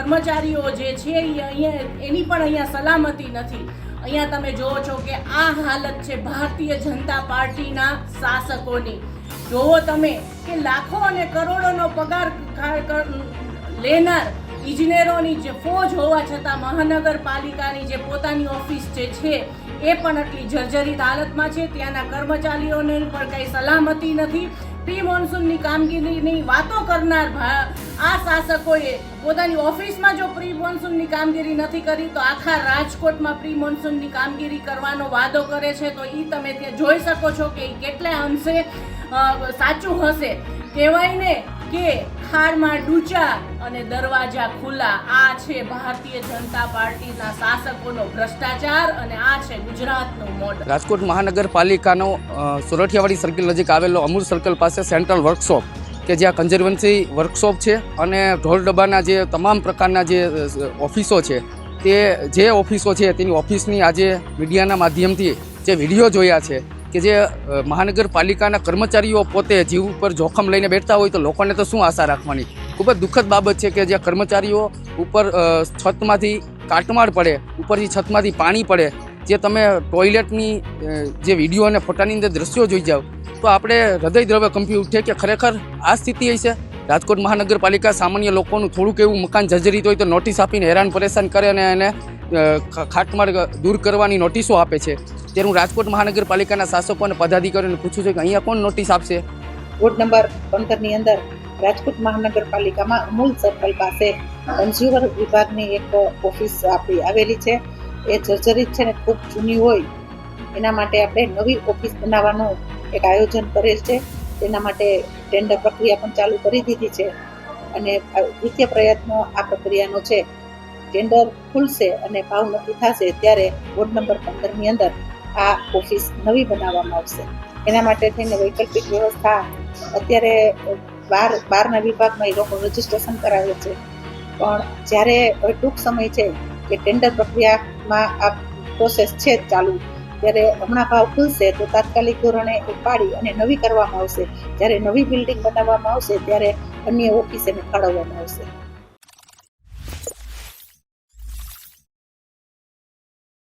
કર્મચારીઓ જે છે એની પણ અહીંયા સલામતી નથી। અહીંયા તમે જોવો છો કે આ હાલત છે ભારતીય જનતા પાર્ટીના શાસકોની। જોવો તમે કે લાખો અને કરોડોનો પગાર લેનાર ઇજનેરોની જે ફોજ હોવા છતાં મહાનગરપાલિકાની જે પોતાની ઓફિસ જે છે એ પણ આટલી જર્જરિત હાલતમાં છે। ત્યાંના કર્મચારીઓને પણ કંઈ સલામતી નથી। પ્રી મોન્સૂનની કામગીરીની વાતો કરનાર આ શાસકોએ પોતાની ઓફિસમાં જો પ્રી મોન્સૂનની કામગીરી નથી કરી તો આખા રાજકોટમાં પ્રી મોન્સૂનની કામગીરી કરવાનો વાદો કરે છે। તો એ તમે ત્યાં જોઈ શકો છો કે એ કેટલા અંશે સાચું હશે। કહેવાય ને કે ખાડમાં ડૂચા અને દરવાજા ખુલ્લા। આ છે ભારતીય જનતા પાર્ટીના શાસકોનો ભ્રષ્ટાચાર અને આ છે ગુજરાતનું મોડલ। રાજકોટ મહાનગરપાલિકાનો સોરઠિયાવાડી સર્કલ નજીક આવેલો અમૂલ સર્કલ પાસે સેન્ટ્રલ વર્કશોપ કે જ્યાં કન્ઝર્વન્સી વર્કશોપ છે અને ઢોર ડબ્બાના જે તમામ પ્રકારના જે ઓફિસો છે તે જે ઓફિસો છે તેની ઓફિસની આજે મીડિયાના માધ્યમથી જે વિડીયો જોયા છે કે જે મહાનગરપાલિકાના કર્મચારીઓ પોતે જીવ ઉપર જોખમ લઈને બેઠતા હોય તો લોકોને તો શું આશા રાખવાની। ખૂબ જ દુઃખદ બાબત છે કે જ્યાં કર્મચારીઓ ઉપર છતમાંથી કાટમાળ પડે, ઉપરથી છતમાંથી પાણી પડે, જે તમે ટોયલેટની જે વિડીયો અને ફોટાની અંદર દ્રશ્યો જોઈ જાઓ તો આપણે હૃદયદ્રવ્ય કંપી ઉઠે કે ખરેખર આ સ્થિતિ હશે। રાજકોટ મહાનગરપાલિકા સામાન્ય લોકોનું થોડુંક એવું મકાન જર્જરિત હોય તો નોટિસ આપીને હેરાન પરેશાન કરે અને એને ખાટમાળ દૂર કરવાની નોટિસો આપે છે। ત્યારે હું રાજકોટ મહાનગરપાલિકાના શાસકો અને પદાધિકારીઓને પૂછું છું કે અહીંયા કોણ નોટિસ આપશે? વોર્ડ નંબર 15ની અંદર રાજકોટ મહાનગરપાલિકામાં અમૂલ સર્કલ પાસે કન્ઝ્યુમર વિભાગની એક ઓફિસ આપણી આવેલી છે। એ જર્જરિત છે ને ખૂબ જૂની હોય એના માટે આપણે નવી ઓફિસ બનાવવાનું એક આયોજન કરેલ છે। તેના માટે ટેન્ડર પ્રક્રિયા પણ ચાલુ કરી દીધી છે અને દ્વિતીય પ્રયત્ન આ પ્રક્રિયાનો છે। ટેન્ડર ખુલશે અને ભાવ નક્કી થશે ત્યારે વોર્ડ નંબર 15ની અંદર આ ઓફિસ નવી બનાવવામાં આવશે। એના માટે થઈને વૈકલ્પિક વ્યવસ્થા અત્યારે બહારના વિભાગમાં એ લોકો રજીસ્ટ્રેશન કરાવે છે, પણ જ્યારે હવે ટૂંક સમય છે કે ટેન્ડર પ્રક્રિયામાં આ પ્રોસેસ છે ચાલુ, ત્યારે હમણાં ભાવ ખુલશે તો તાત્કાલિક ધોરણે પાડી અને નવી કરવામાં આવશે। જ્યારે નવી બિલ્ડિંગ બનાવવામાં આવશે ત્યારે અન્ય ઓફિસ એને ફાળવવામાં આવશે।